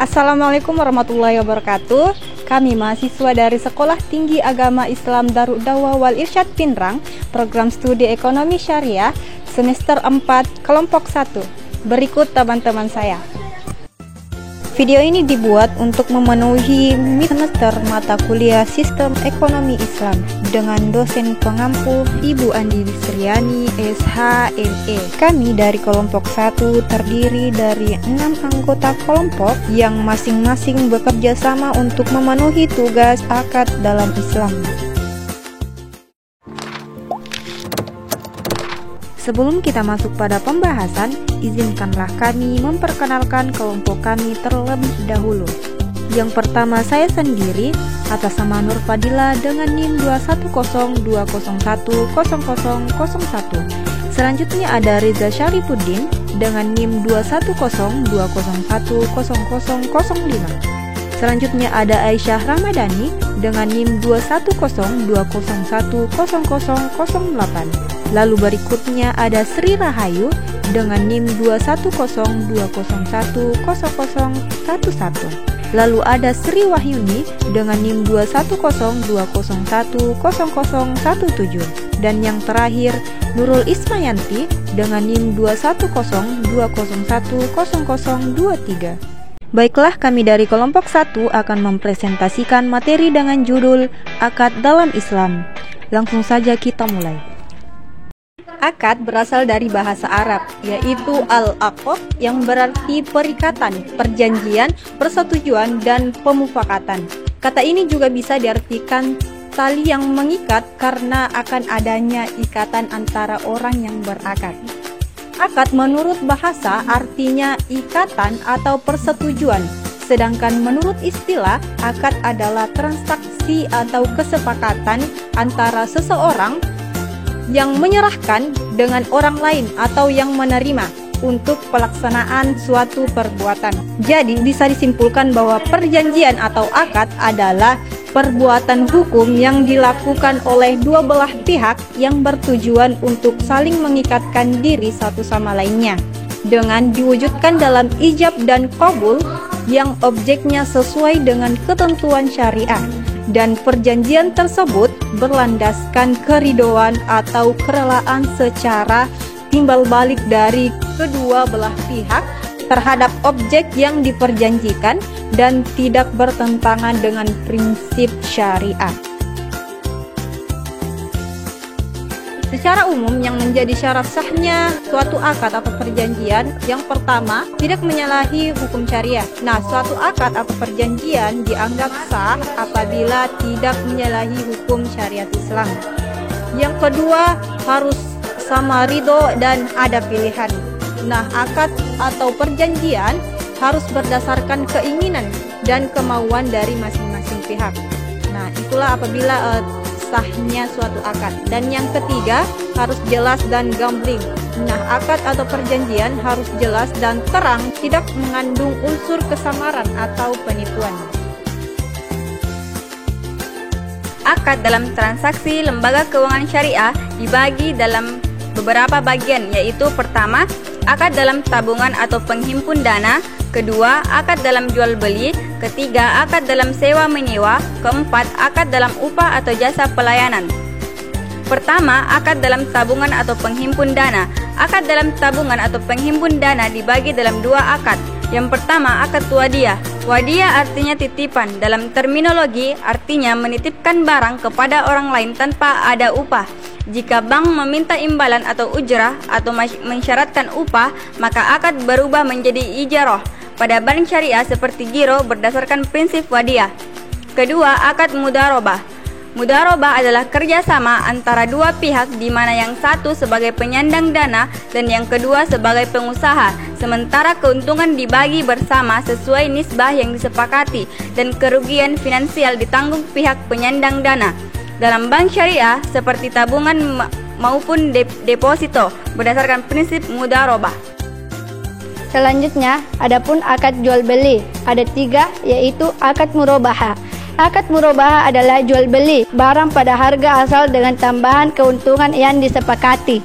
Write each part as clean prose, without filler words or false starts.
Assalamualaikum warahmatullahi wabarakatuh. Kami mahasiswa dari Sekolah Tinggi Agama Islam Darud Dawah Wal Irsyad Pindrang, program studi ekonomi syariah, semester 4, kelompok 1. Berikut teman-teman saya. Video ini dibuat untuk memenuhi semester mata kuliah Sistem Ekonomi Islam dengan dosen pengampu Ibu Andi Wisriani, SHME. Kami dari kelompok 1 terdiri dari 6 anggota kelompok yang masing-masing bekerja sama untuk memenuhi tugas akad dalam Islam. Sebelum kita masuk pada pembahasan, izinkanlah kami memperkenalkan kelompok kami terlebih dahulu. Yang pertama saya sendiri, atas nama Nur Fadila dengan NIM 21020010001. Selanjutnya ada Reza Syarifuddin dengan NIM 21020010005. Selanjutnya ada Aisyah Ramadhani dengan NIM 21020010008. Lalu berikutnya ada Sri Rahayu dengan NIM 21020010011. Lalu ada Sri Wahyuni dengan NIM 21020010017. Dan yang terakhir Nurul Ismayanti dengan NIM 21020010023. Baiklah, kami dari kelompok 1 akan mempresentasikan materi dengan judul Akad dalam Islam. Langsung saja kita mulai. Akad berasal dari bahasa Arab, yaitu al-aqd yang berarti perikatan, perjanjian, persetujuan, dan pemufakatan. Kata ini juga bisa diartikan tali yang mengikat karena akan adanya ikatan antara orang yang berakad. Akad menurut bahasa artinya ikatan atau persetujuan, sedangkan menurut istilah, akad adalah transaksi atau kesepakatan antara seseorang yang menyerahkan dengan orang lain atau yang menerima untuk pelaksanaan suatu perbuatan. Jadi bisa disimpulkan bahwa perjanjian atau akad adalah perbuatan hukum yang dilakukan oleh dua belah pihak yang bertujuan untuk saling mengikatkan diri satu sama lainnya dengan diwujudkan dalam ijab dan qabul yang objeknya sesuai dengan ketentuan syariah. Dan perjanjian tersebut berlandaskan keridhoan atau kerelaan secara timbal balik dari kedua belah pihak terhadap objek yang diperjanjikan dan tidak bertentangan dengan prinsip syariah. Secara umum yang menjadi syarat sahnya suatu akad atau perjanjian, yang pertama, tidak menyalahi hukum syariah. Nah, suatu akad atau perjanjian dianggap sah apabila tidak menyalahi hukum syariat Islam. Yang kedua, harus sama ridho dan ada pilihan. Nah, akad atau perjanjian harus berdasarkan keinginan dan kemauan dari masing-masing pihak. Nah, itulah apabila sahnya suatu akad. Dan yang ketiga, harus jelas dan gambling. Nah, akad atau perjanjian harus jelas dan terang, tidak mengandung unsur kesamaran atau penipuan. Akad dalam transaksi lembaga keuangan syariah dibagi dalam beberapa bagian, yaitu pertama, akad dalam tabungan atau penghimpun dana. Kedua, akad dalam jual beli. Ketiga, akad dalam sewa menyewa. Keempat, akad dalam upah atau jasa pelayanan. Pertama, akad dalam tabungan atau penghimpun dana. Akad dalam tabungan atau penghimpun dana dibagi dalam dua akad. Yang pertama, akad wadiah. Wadiah artinya titipan. Dalam terminologi, artinya menitipkan barang kepada orang lain tanpa ada upah. Jika bank meminta imbalan atau ujrah atau mensyaratkan upah, maka akad berubah menjadi ijarah pada bank syariah seperti giro berdasarkan prinsip wadiah. Kedua, akad mudharabah. Mudharabah adalah kerjasama antara dua pihak di mana yang satu sebagai penyandang dana dan yang kedua sebagai pengusaha, sementara keuntungan dibagi bersama sesuai nisbah yang disepakati dan kerugian finansial ditanggung pihak penyandang dana. Dalam bank syariah seperti tabungan maupun deposito berdasarkan prinsip mudharabah. Selanjutnya, adapun akad jual beli. Ada 3, yaitu akad murabahah. Akad murabahah adalah jual beli barang pada harga asal dengan tambahan keuntungan yang disepakati.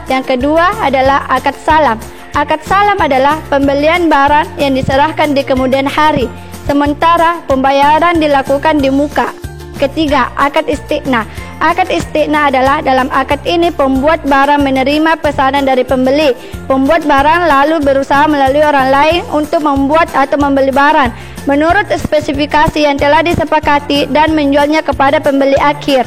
Yang kedua adalah akad salam. Akad salam adalah pembelian barang yang diserahkan di kemudian hari, sementara pembayaran dilakukan di muka. Ketiga, akad istiqna. Akad istiqna adalah dalam akad ini pembuat barang menerima pesanan dari pembeli. Pembuat barang lalu berusaha melalui orang lain untuk membuat atau membeli barang menurut spesifikasi yang telah disepakati dan menjualnya kepada pembeli akhir.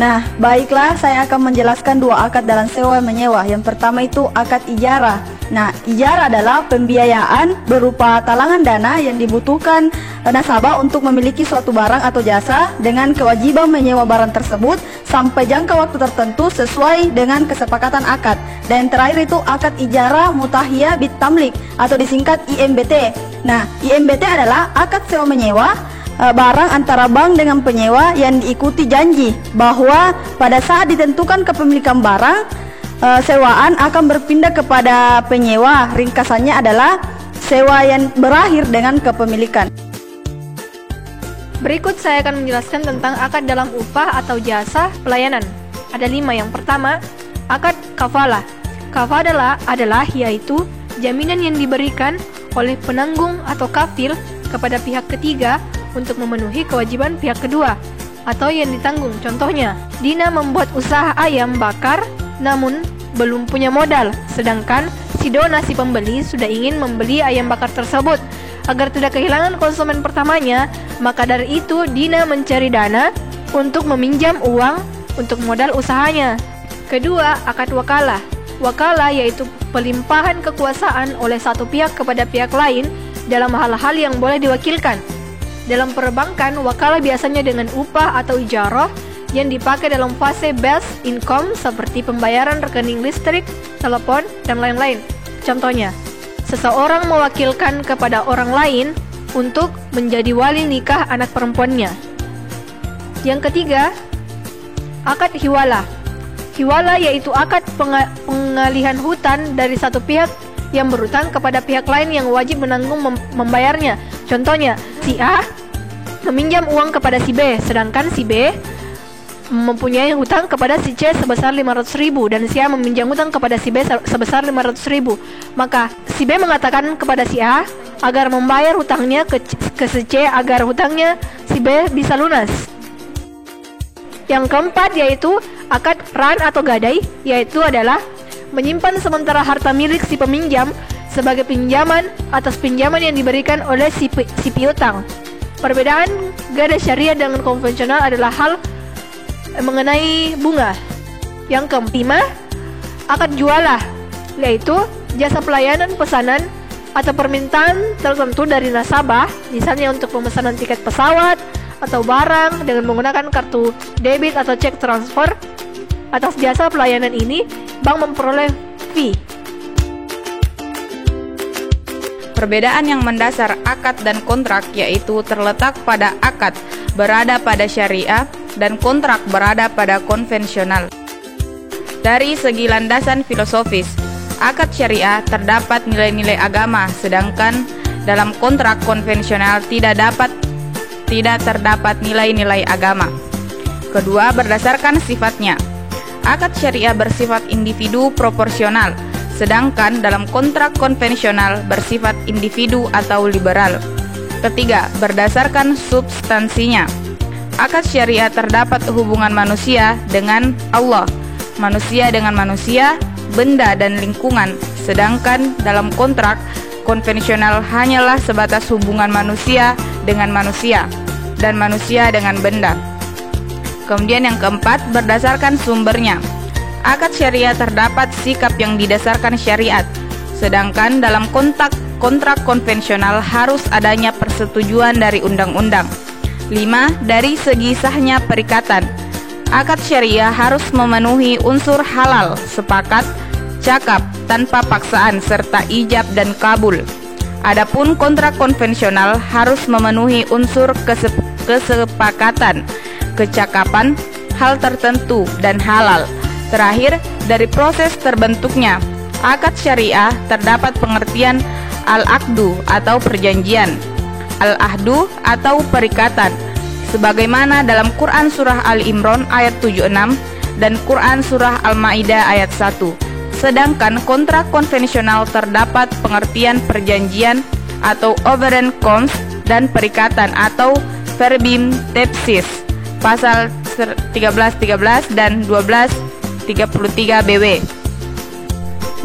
Nah, baiklah, saya akan menjelaskan dua akad dalam sewa menyewa. Yang pertama itu akad ijarah. Nah, ijarah adalah pembiayaan berupa talangan dana yang dibutuhkan nasabah untuk memiliki suatu barang atau jasa dengan kewajiban menyewa barang tersebut sampai jangka waktu tertentu sesuai dengan kesepakatan akad. Dan yang terakhir itu akad ijarah mutahiyah bit tamlik atau disingkat IMBT. Nah, IMBT adalah akad sewa menyewa barang antara bank dengan penyewa yang diikuti janji bahwa pada saat ditentukan kepemilikan barang, sewaan akan berpindah kepada penyewa. Ringkasannya adalah sewa yang berakhir dengan kepemilikan. Berikut saya akan menjelaskan tentang akad dalam upah atau jasa pelayanan. Ada 5. Yang pertama, akad kafalah. Kafalah adalah yaitu jaminan yang diberikan oleh penanggung atau kafil kepada pihak ketiga untuk memenuhi kewajiban pihak kedua atau yang ditanggung. Contohnya, Dina membuat usaha ayam bakar namun belum punya modal, sedangkan si Dona si pembeli sudah ingin membeli ayam bakar tersebut. Agar tidak kehilangan konsumen pertamanya, maka dari itu Dina mencari dana untuk meminjam uang untuk modal usahanya. Kedua, akad wakalah. Wakalah yaitu pelimpahan kekuasaan oleh satu pihak kepada pihak lain dalam hal-hal yang boleh diwakilkan. Dalam perbankan, wakalah biasanya dengan upah atau ijarah yang dipakai dalam fase base income seperti pembayaran rekening listrik, telepon, dan lain-lain. Contohnya, seseorang mewakilkan kepada orang lain untuk menjadi wali nikah anak perempuannya. Yang ketiga, akad hiwalah. Hiwalah yaitu akad pengalihan hutan dari satu pihak yang berutang kepada pihak lain yang wajib menanggung membayarnya. Contohnya, si A meminjam uang kepada si B, sedangkan si B mempunyai hutang kepada si C sebesar 500.000 dan si A meminjam hutang kepada si B sebesar 500.000. Maka si B mengatakan kepada si A agar membayar hutangnya ke si C agar hutangnya si B bisa lunas. Yang keempat yaitu akad ran atau gadai, yaitu adalah menyimpan sementara harta milik si peminjam sebagai pinjaman atas pinjaman yang diberikan oleh si piutang. Perbedaan gadai syariah dengan konvensional adalah hal mengenai bunga. Yang kelima, akad jualah, yaitu jasa pelayanan pesanan atau permintaan tertentu dari nasabah, misalnya untuk pemesanan tiket pesawat atau barang dengan menggunakan kartu debit atau cek transfer. Atas jasa pelayanan ini, bank memperoleh fee. Perbedaan yang mendasar akad dan kontrak yaitu terletak pada akad berada pada syariah dan kontrak berada pada konvensional. Dari segi landasan filosofis, akad syariah terdapat nilai-nilai agama, sedangkan dalam kontrak konvensional tidak terdapat nilai-nilai agama. Kedua, berdasarkan sifatnya. Akad syariah bersifat individu proporsional, sedangkan dalam kontrak konvensional bersifat individu atau liberal. Ketiga, berdasarkan substansinya. Akad syariah terdapat hubungan manusia dengan Allah, manusia dengan manusia, benda dan lingkungan, sedangkan dalam kontrak konvensional hanyalah sebatas hubungan manusia dengan manusia dan manusia dengan benda. Kemudian yang keempat, berdasarkan sumbernya. Akad syariah terdapat sikap yang didasarkan syariat, sedangkan dalam kontrak konvensional harus adanya persetujuan dari undang-undang. 5. Dari segi sahnya perikatan, akad syariah harus memenuhi unsur halal, sepakat, cakap, tanpa paksaan, serta ijab dan kabul. Adapun kontrak konvensional harus memenuhi unsur kesepakatan, kecakapan, hal tertentu, dan halal. Terakhir, dari proses terbentuknya akad syariah terdapat pengertian al-aqdu atau perjanjian, al-ahdu atau perikatan, sebagaimana dalam Quran Surah Ali Imran ayat 76 dan Quran Surah Al-Ma'idah ayat 1. Sedangkan kontrak konvensional terdapat pengertian perjanjian atau overeenkomst dan perikatan atau verbim tepsis pasal 1313 dan 1233 BW.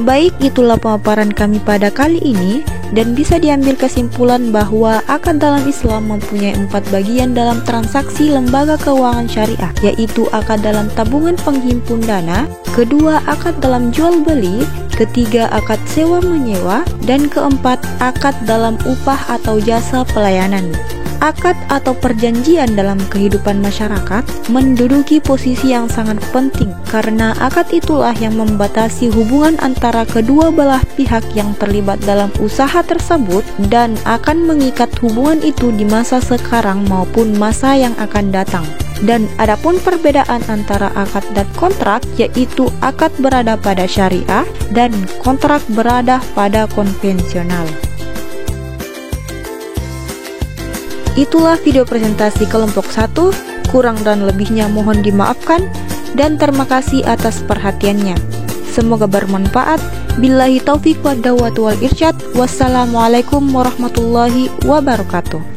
Baik, itulah pemaparan kami pada kali ini, dan bisa diambil kesimpulan bahwa akad dalam Islam mempunyai 4 bagian dalam transaksi lembaga keuangan syariah, yaitu akad dalam tabungan penghimpun dana, kedua akad dalam jual beli, ketiga akad sewa menyewa, dan keempat akad dalam upah atau jasa pelayanan. Akad atau perjanjian dalam kehidupan masyarakat menduduki posisi yang sangat penting karena akad itulah yang membatasi hubungan antara kedua belah pihak yang terlibat dalam usaha tersebut dan akan mengikat hubungan itu di masa sekarang maupun masa yang akan datang. Dan adapun perbedaan antara akad dan kontrak, yaitu akad berada pada syariah dan kontrak berada pada konvensional. Itulah video presentasi kelompok 1, kurang dan lebihnya mohon dimaafkan, dan terima kasih atas perhatiannya. Semoga bermanfaat. Billahi taufiq wa dawat wal irsyad. Wassalamualaikum warahmatullahi wabarakatuh.